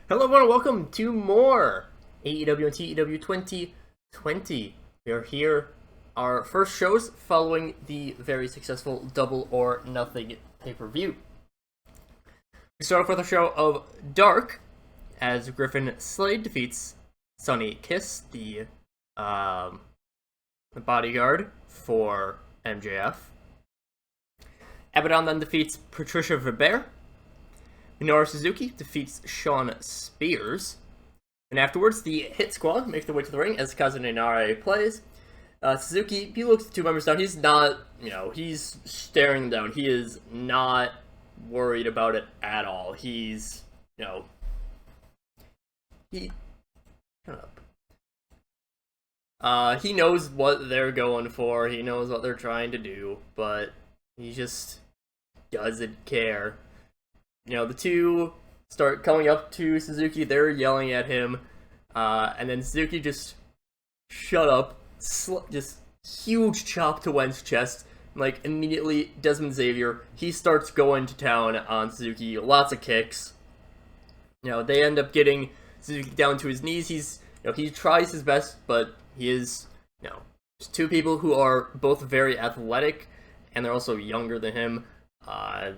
Hello everyone, welcome to more AEW and TEW 2020. We are here, our first shows following the very successful Double or Nothing pay-per-view. We start off with a show of Dark, as Griffin Slade defeats Sonny Kiss, the bodyguard for MJF. Abaddon then defeats Patricia Verbert. Minoru Suzuki defeats Sean Spears. And afterwards, the Hit Squad make their way to the ring as Kazune Nare plays. Suzuki, he looks the two members down. He's not, he's staring them down. He is not worried about it at all. He's, shut up. He knows what they're going for. He knows what they're trying to do, but he just doesn't care. The two start coming up to Suzuki, they're yelling at him, and then Suzuki just, shut up, just huge chop to Wen's chest, immediately Desmond Xavier, he starts going to town on Suzuki, lots of kicks. They end up getting Suzuki down to his knees. He tries his best, but he is, there's two people who are both very athletic, and they're also younger than him.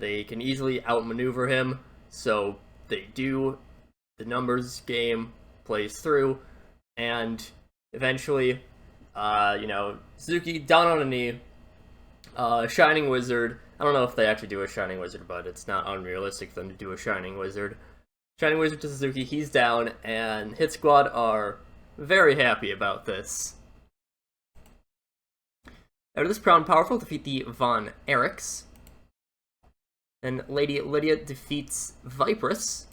They can easily outmaneuver him, so they do. The numbers game plays through, and eventually, Suzuki down on a knee, Shining Wizard. I don't know if they actually do a Shining Wizard, but it's not unrealistic for them to do a Shining Wizard. Shining Wizard to Suzuki, he's down, and Hit Squad are very happy about this. After this, Proud and Powerful defeat the Von Erichs. Then Lady Lydia defeats Vipress.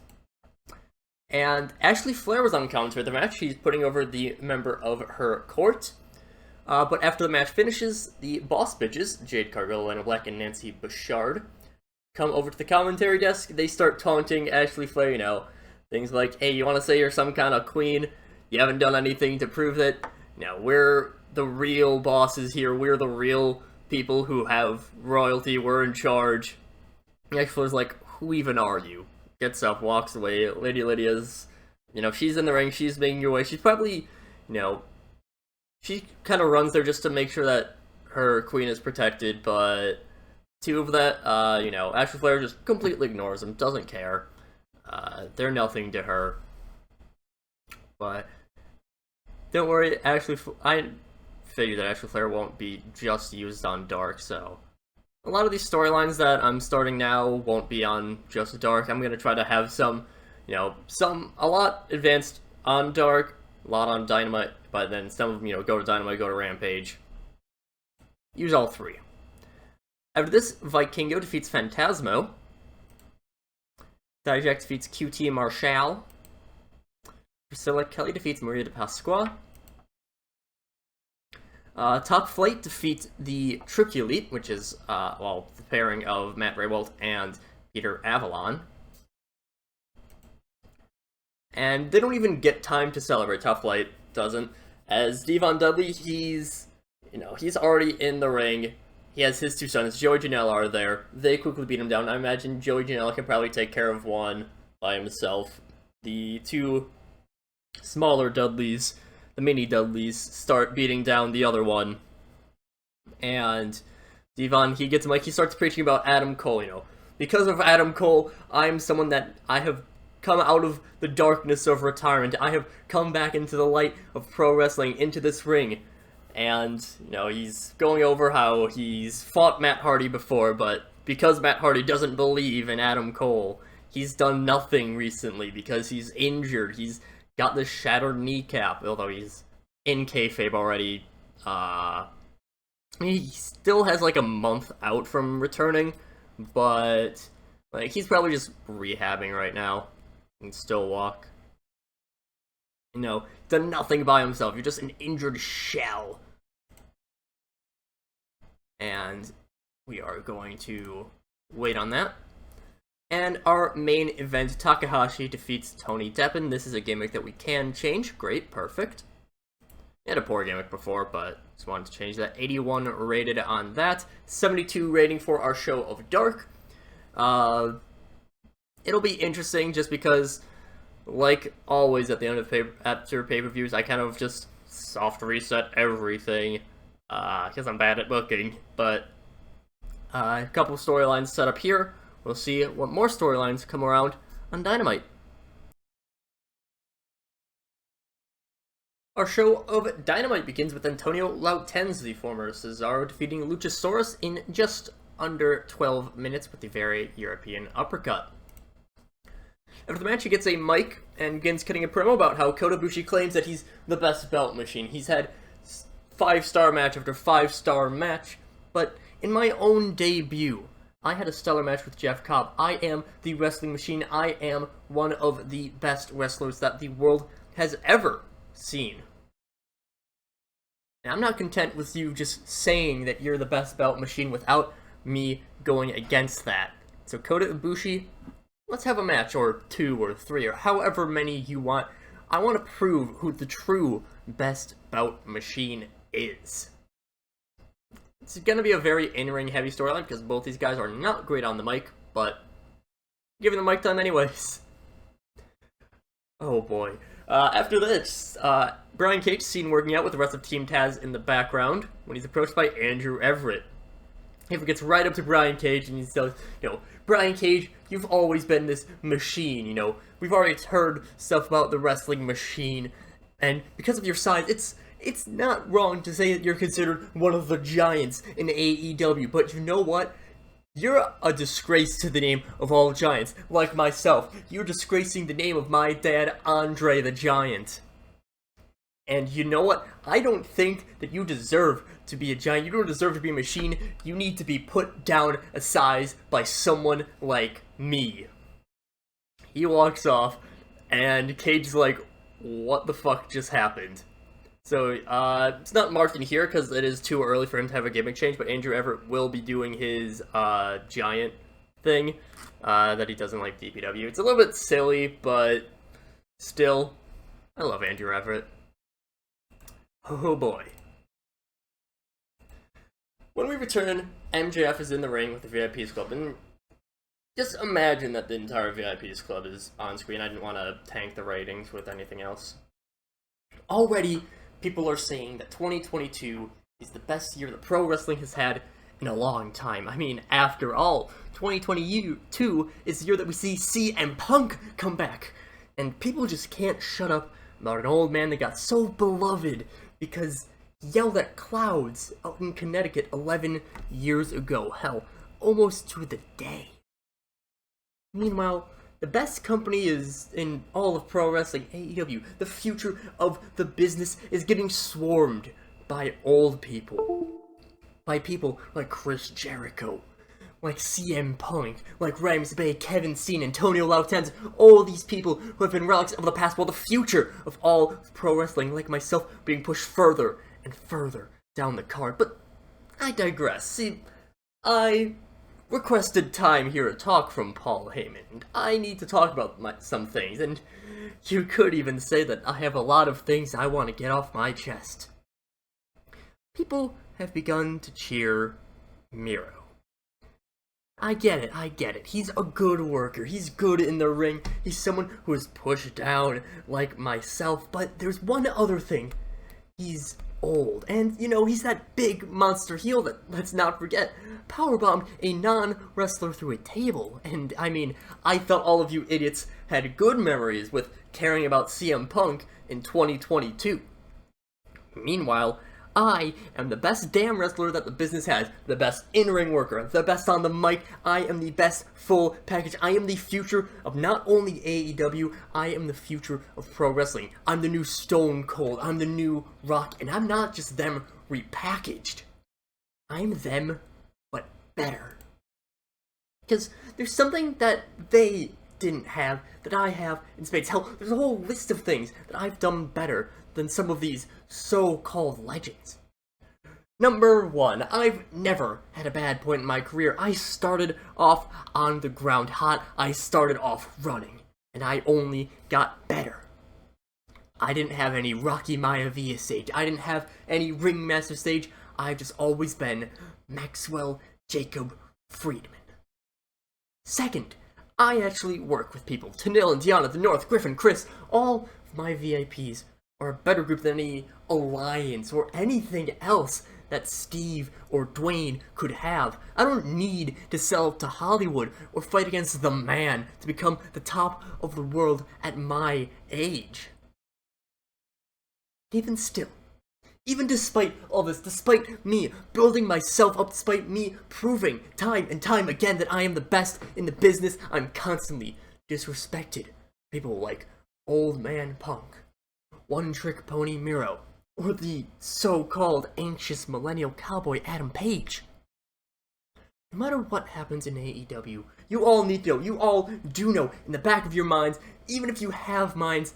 And Ashley Flair was on commentary at the match. She's putting over the member of her court. But after the match finishes, the Boss Bitches, Jade Cargill, Lana Black, and Nancy Bouchard, come over to the commentary desk. They start taunting Ashley Flair, things like, hey, you want to say you're some kind of queen? You haven't done anything to prove that. We're the real bosses here. We're the real people who have royalty. We're in charge. Ashley Flair's like, who even are you? Gets up, walks away. Lady Lydia's, she's in the ring, she's making her way. She's probably, she kind of runs there just to make sure that her queen is protected, but two of that, Ashley Flair just completely ignores them, doesn't care. They're nothing to her. But don't worry, I figure that Ashley Flair won't be just used on Dark, so a lot of these storylines that I'm starting now won't be on just Dark. I'm going to try to have some, a lot advanced on Dark, a lot on Dynamite, but then some of them, go to Dynamite, go to Rampage. Use all three. After this, Vikingo defeats Phantasmo. Dijak defeats QT Marshall. Priscilla Kelly defeats Maria de Pasqua. Top Flight defeats the Tricky Elite, which is, the pairing of Matt Raywalt and Peter Avalon. And they don't even get time to celebrate. Top Flight doesn't. As Devon Dudley, he's already in the ring. He has his two sons, Joey Janela, are there. They quickly beat him down. I imagine Joey Janela can probably take care of one by himself. The two smaller Dudleys, the mini Dudleys, start beating down the other one. And Devon, he gets him, he starts preaching about Adam Cole, Because of Adam Cole, I'm someone that I have come out of the darkness of retirement. I have come back into the light of pro wrestling, into this ring. And, he's going over how he's fought Matt Hardy before, but because Matt Hardy doesn't believe in Adam Cole, he's done nothing recently because he's injured. He's got this shattered kneecap, although he's in kayfabe already. He still has a month out from returning, but he's probably just rehabbing right now. He can still walk. Done nothing by himself. You're just an injured shell. And we are going to wait on that. And our main event, Takahashi defeats Tony Deppen. This is a gimmick that we can change. Great, perfect. Had a poor gimmick before, but just wanted to change that. 81 rated on that. 72 rating for our show of Dark. It'll be interesting just because like always at the end of after pay-per-views, I kind of just soft reset everything, because I'm bad at booking, but a couple storylines set up here. We'll see what more storylines come around on Dynamite. Our show of Dynamite begins with Antonio Lautenz, the former Cesaro, defeating Luchasaurus in just under 12 minutes with the very European uppercut. After the match, he gets a mic and begins cutting a promo about how Kota Ibushi claims that he's the best belt machine. He's had 5-star match after 5-star match, but in my own debut, I had a stellar match with Jeff Cobb. I am the wrestling machine. I am one of the best wrestlers that the world has ever seen. And I'm not content with you just saying that you're the best belt machine without me going against that. So Kota Ibushi, let's have a match, or 2 or 3, or however many you want. I want to prove who the true best belt machine is. It's going to be a very in-ring heavy storyline because both these guys are not great on the mic, but giving the mic time anyways. Oh boy. After this, Brian Cage is seen working out with the rest of Team Taz in the background when he's approached by Andrew Everett. He gets right up to Brian Cage and he says, Brian Cage, you've always been this machine, We've already heard stuff about the wrestling machine, and because of your size, it's not wrong to say that you're considered one of the giants in AEW, but you know what? You're a disgrace to the name of all giants, like myself. You're disgracing the name of my dad, Andre the Giant. And you know what? I don't think that you deserve to be a giant. You don't deserve to be a machine. You need to be put down a size by someone like me. He walks off, and Cage is like, what the fuck just happened? So, it's not marked in here because it is too early for him to have a gimmick change, but Andrew Everett will be doing his, giant thing, that he doesn't like DPW. It's a little bit silly, but still, I love Andrew Everett. Oh boy. When we return, MJF is in the ring with the VIPs Club, and just imagine that the entire VIPs Club is on screen. I didn't want to tank the ratings with anything else. Already, people are saying that 2022 is the best year that pro wrestling has had in a long time. I mean, after all, 2022 is the year that we see CM Punk come back. And people just can't shut up about an old man that got so beloved because he yelled at clouds out in Connecticut 11 years ago. Hell, almost to the day. Meanwhile, the best company is in all of pro wrestling, AEW. The future of the business is getting swarmed by old people. By people like Chris Jericho, like CM Punk, like Ramsey Bay, Kevin Steen, Antonio Lautenz, all these people who have been relics of the past, while the future of all pro wrestling, like myself, being pushed further and further down the card. But I digress. See, I requested time here to talk from Paul Heyman, and I need to talk about some things, and you could even say that I have a lot of things I want to get off my chest. People have begun to cheer Miro. I get it. He's a good worker. He's good in the ring. He's someone who is pushed down like myself, but there's one other thing. He's old, and he's that big monster heel that, let's not forget, powerbombed a non-wrestler through a table. And I mean, I thought all of you idiots had good memories with caring about CM Punk in 2022. Meanwhile, I am the best damn wrestler that the business has, the best in-ring worker, the best on the mic. I am the best full package. I am the future of not only AEW, I am the future of pro wrestling. I'm the new Stone Cold, I'm the new Rock, and I'm not just them repackaged. I'm them, but better. Because there's something that they didn't have, that I have in spades. Hell, there's a whole list of things that I've done better than some of these so-called legends. Number 1, I've never had a bad point in my career. I started off on the ground hot. I started off running, and I only got better. I didn't have any Rocky Maivia stage. I didn't have any Ringmaster stage. I've just always been Maxwell Jacob Friedman. Second, I actually work with people. Tanil and Deanna, the North, Griffin, Chris, all of my VIPs are a better group than any alliance or anything else that Steve or Dwayne could have. I don't need to sell to Hollywood or fight against the man to become the top of the world at my age. Even still, even despite all this, despite me building myself up, despite me proving time and time again that I am the best in the business, I'm constantly disrespected. People like Old Man Punk, One Trick Pony Miro, or the so-called anxious millennial cowboy Adam Page. No matter what happens in AEW, you all need to know, you all do know in the back of your minds, even if you have minds,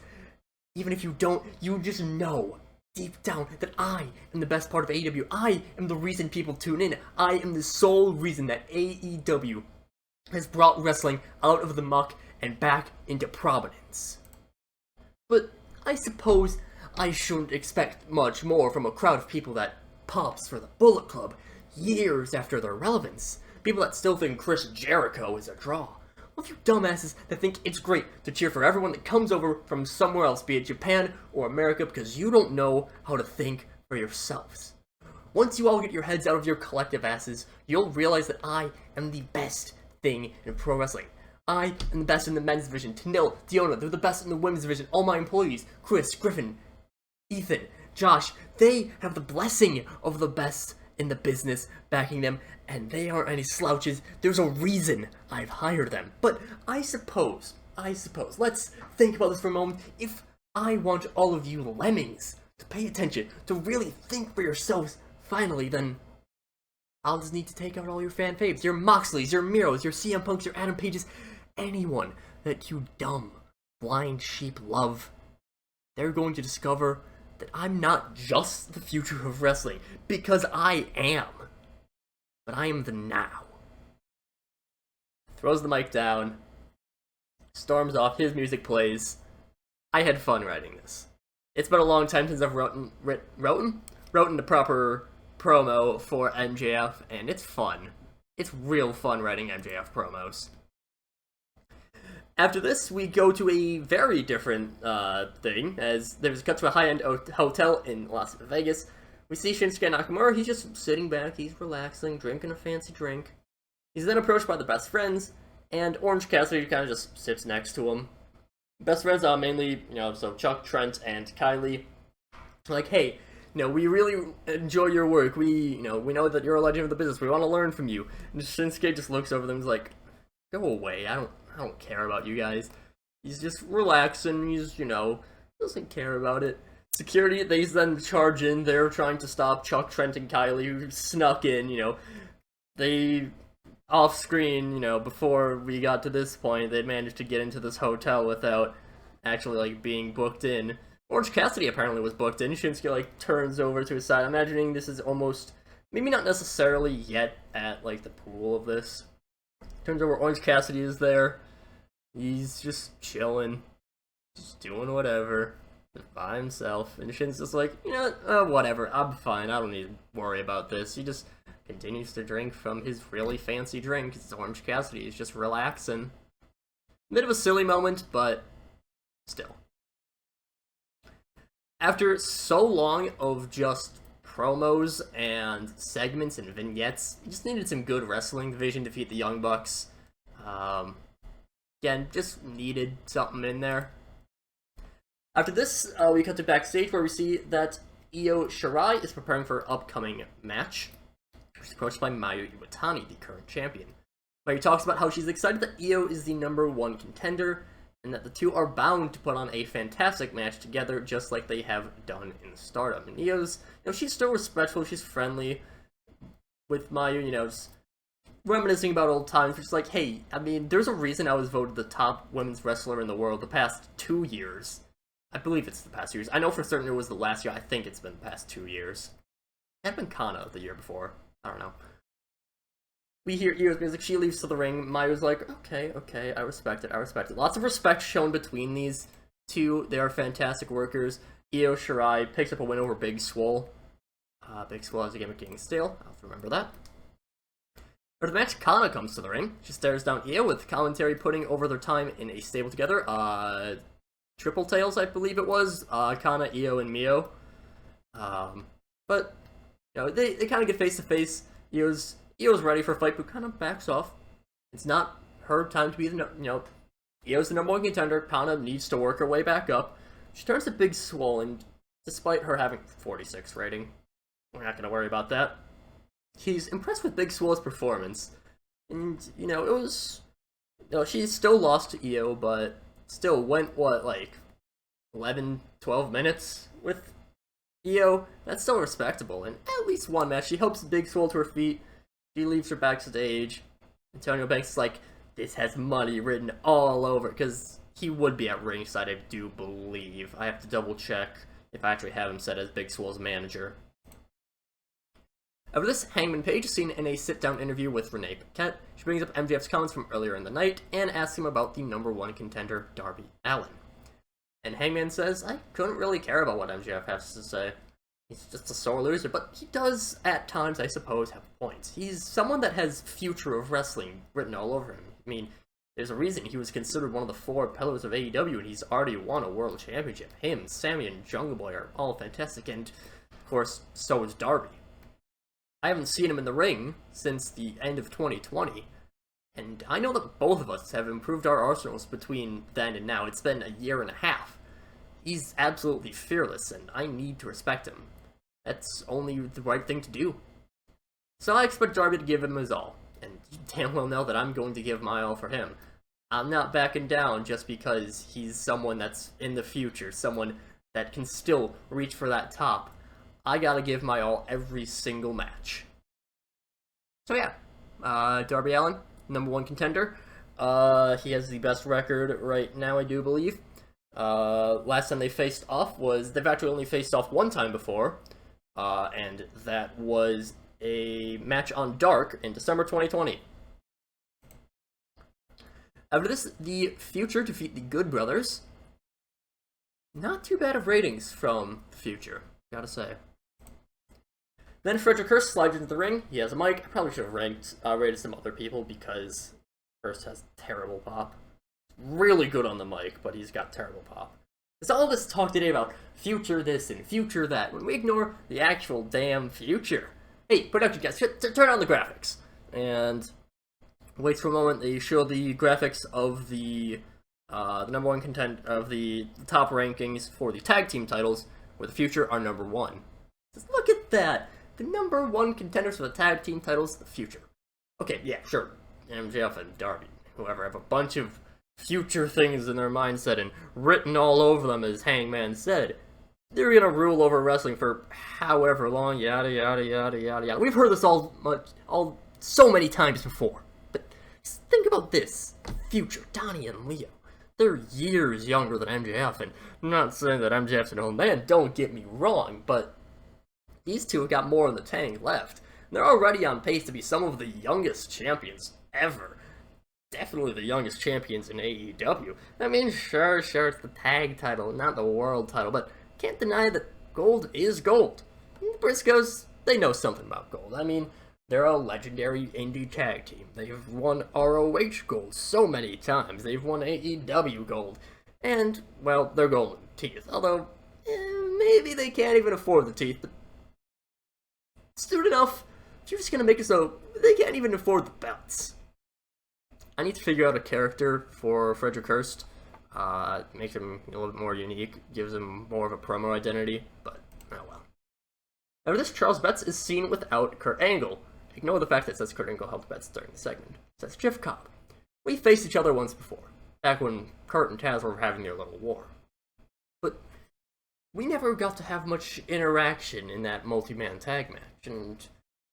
even if you don't, you just know deep down that I am the best part of AEW. I am the reason people tune in. I am the sole reason that AEW has brought wrestling out of the muck and back into prominence. But I suppose I shouldn't expect much more from a crowd of people that pops for the Bullet Club years after their relevance. People that still think Chris Jericho is a draw. Well, you dumbasses that think it's great to cheer for everyone that comes over from somewhere else, be it Japan or America, because you don't know how to think for yourselves. Once you all get your heads out of your collective asses, you'll realize that I am the best thing in pro wrestling. I am the best in the men's division. Tanil, Diona, they're the best in the women's division. All my employees, Chris, Griffin, Ethan, Josh, they have the blessing of the best in the business backing them, and they aren't any slouches. There's a reason I've hired them. But I suppose, let's think about this for a moment. If I want all of you lemmings to pay attention, to really think for yourselves finally, then I'll just need to take out all your fan faves, your Moxleys, your Miros, your CM Punks, your Adam Pages, anyone that you dumb, blind sheep love. They're going to discover that I'm not just the future of wrestling, because I am. But I am the now. Throws the mic down, storms off, his music plays. I had fun writing this. It's been a long time since I've written the proper promo for MJF, and it's fun. It's real fun writing MJF promos. After this, we go to a very different thing, as there's a cut to a high-end hotel in Las Vegas. We see Shinsuke Nakamura. He's just sitting back, he's relaxing, drinking a fancy drink. He's then approached by the best friends, and Orange Cassidy kind of just sits next to him. Best friends are mainly, so Chuck, Trent, and Kylie. Like, hey, we really enjoy your work. We know that you're a legend of the business. We want to learn from you. And Shinsuke just looks over them and is like, go away. I don't care about you guys. He's just relaxing. He's, doesn't care about it. Security, they then charge in. They're trying to stop Chuck, Trent, and Kylie, who snuck in, They, off-screen, before we got to this point, they'd managed to get into this hotel without actually, being booked in. Orange Cassidy apparently was booked in. Shinsuke, turns over to his side. I'm imagining this is almost, maybe not necessarily yet at, the pool of this. Turns over, Orange Cassidy is there. He's just chilling. Just doing whatever. Just by himself. And Shin's just like, whatever. I'm fine. I don't need to worry about this. He just continues to drink from his really fancy drink. It's Orange Cassidy. He's just relaxing. Bit of a silly moment, but still. After so long of just promos and segments and vignettes, you just needed some good wrestling. Division defeat the Young Bucks. Again, just needed something in there. After this, we cut to backstage where we see that Io Shirai is preparing for an upcoming match. She's approached by Mayu Iwatani, the current champion. Mayu talks about how she's excited that Io is the #1 contender, and that the two are bound to put on a fantastic match together, just like they have done in Stardom. And Io's, she's still respectful, she's friendly with Mayu, just reminiscing about old times. She's like, hey, there's a reason I was voted the top women's wrestler in the world the past 2 years. I believe it's the past 2 years. I know for certain it was the last year. I think it's been the past 2 years. It had been Kana the year before. I don't know. We hear Io's music. She leaves to the ring. Mayu's like, okay, I respect it. Lots of respect shown between these two. They are fantastic workers. Io Shirai picks up a win over Big Swole. Big Swole has a gimmick getting stale. I'll have to remember that. For the match, Kana comes to the ring. She stares down Io with commentary putting over their time in a stable together. Triple Tails, I believe it was. Kana, Io, and Mio. But, you know, they kind of get face to face. Io's ready for a fight, but kind of backs off. It's not her time to be the, Io's the #1 contender. Kana needs to work her way back up. She turns to Big Swole, and despite her having 46 rating, we're not going to worry about that. He's impressed with Big Swole's performance. And, it was... she still lost to Io, but still went, 11, 12 minutes with Io? That's still respectable. And at least one match, she helps Big Swole to her feet. She leaves her backstage. Antonio Banks is like, this has money written all over it, because he would be at ringside, I do believe. I have to double check if I actually have him set as Big Swole's manager. After this, Hangman Page is seen in a sit-down interview with Renee Paquette. She brings up MJF's comments from earlier in the night and asks him about the #1 contender, Darby Allin. And Hangman says, I couldn't really care about what MJF has to say. He's just a sore loser, but he does, at times, I suppose, have points. He's someone that has future of wrestling written all over him. I mean, there's a reason he was considered one of the 4 pillars of AEW, and he's already won a world championship. Him, Sammy, and Jungle Boy are all fantastic, and, of course, so is Darby. I haven't seen him in the ring since the end of 2020, and I know that both of us have improved our arsenals between then and now. It's been a year and a half. He's absolutely fearless, and I need to respect him. That's only the right thing to do. So I expect Darby to give him his all, and you damn well know that I'm going to give my all for him. I'm not backing down just because he's someone that's in the future, someone that can still reach for that top. I gotta give my all every single match. So yeah, Darby Allin, #1 contender. He has the best record right now, I do believe. Last time they faced off they've actually only faced off one time before, and that was a match on Dark in December 2020. After this, the Future defeat the Good Brothers. Not too bad of ratings from the Future, gotta say. Then Frederick Hurst slides into the ring. He has a mic. I probably should have rated some other people because Hurst has terrible pop. Really good on the mic, but he's got terrible pop. There's all this talk today about future this and future that, when we ignore the actual damn future. Hey, production guys, turn on the graphics. And wait for a moment, they show the graphics of the #1 contender of the top rankings for the tag team titles, where the Future are #1. Just look at that! The #1 contenders for the tag team titles, the Future. Okay, yeah, sure. MJF and Darby, whoever, have a bunch of future things in their mindset and written all over them, as Hangman said. They're gonna rule over wrestling for however long, yada yada yada yada yada. We've heard this so many times before. But just think about this. Future, Donnie and Leo. They're years younger than MJF, and I'm not saying that MJF's an old man, don't get me wrong, but these two have got more in the tank left. They're already on pace to be some of the youngest champions ever. Definitely the youngest champions in AEW. I mean, sure, it's the tag title, not the world title, but can't deny that gold is gold. And the Briscoes, they know something about gold. I mean, they're a legendary indie tag team. They've won ROH gold so many times. They've won AEW gold. And, well, they're golden teeth. Although, maybe they can't even afford the teeth, but soon enough, you're just gonna make it so they can't even afford the belts. I need to figure out a character for Frederick Hurst. Makes him a little bit more unique, gives him more of a promo identity, but oh well. After this, Charles Betts is seen without Kurt Angle. Ignore the fact that it says Kurt Angle helped Betts during the segment. It says Jeff Cobb. We faced each other once before, back when Kurt and Taz were having their little war. But we never got to have much interaction in that multi-man tag match, and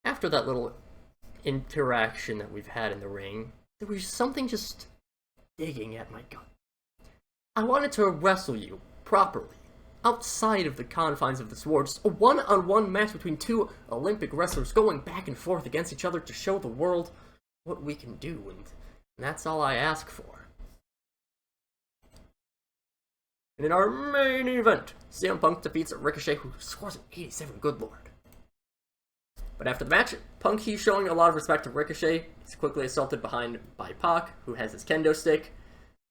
after that little interaction that we've had in the ring, there was something just digging at my gut. I wanted to wrestle you properly, outside of the confines of this war, just a one-on-one match between two Olympic wrestlers going back and forth against each other to show the world what we can do, and that's all I ask for. And in our main event, CM Punk defeats Ricochet, who scores an 87, good lord. But after the match, Punk, he's showing a lot of respect to Ricochet. He's quickly assaulted behind by Pac, who has his kendo stick.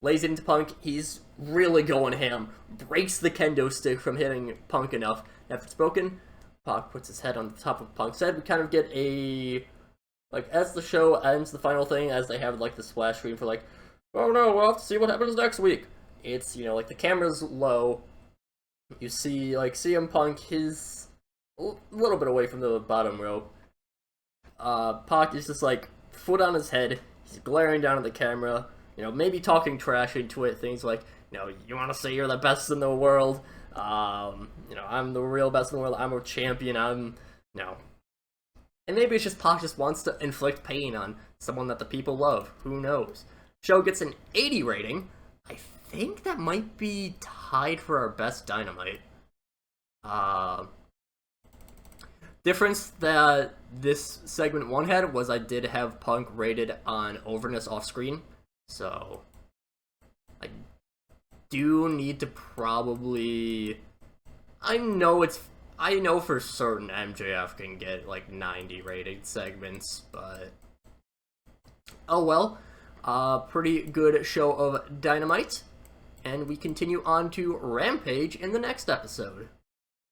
Lays it into Punk. He's really going ham. Breaks the kendo stick from hitting Punk enough. After it's broken, Pac puts his head on the top of Punk's head. We kind of get a... Like, as the show ends, the final thing, as they have, like, the splash screen for, like, oh no, we'll have to see what happens next week. It's, you know, like, the camera's low. You see, like, CM Punk, his... a little bit away from the bottom rope. Pac is just, like, foot on his head. He's glaring down at the camera. You know, maybe talking trash into it. Things like, you know, you want to say you're the best in the world. You know, I'm the real best in the world. I'm a champion. You know. And maybe it's just Pac just wants to inflict pain on someone that the people love. Who knows? Show gets an 80 rating. I think that might be tied for our best Dynamite. Difference that this segment 1 had was I did have Punk rated on overness off screen. So I do need to probably... I know for certain MJF can get like 90 rated segments, but oh well. Pretty good show of Dynamite, and we continue on to Rampage in the next episode.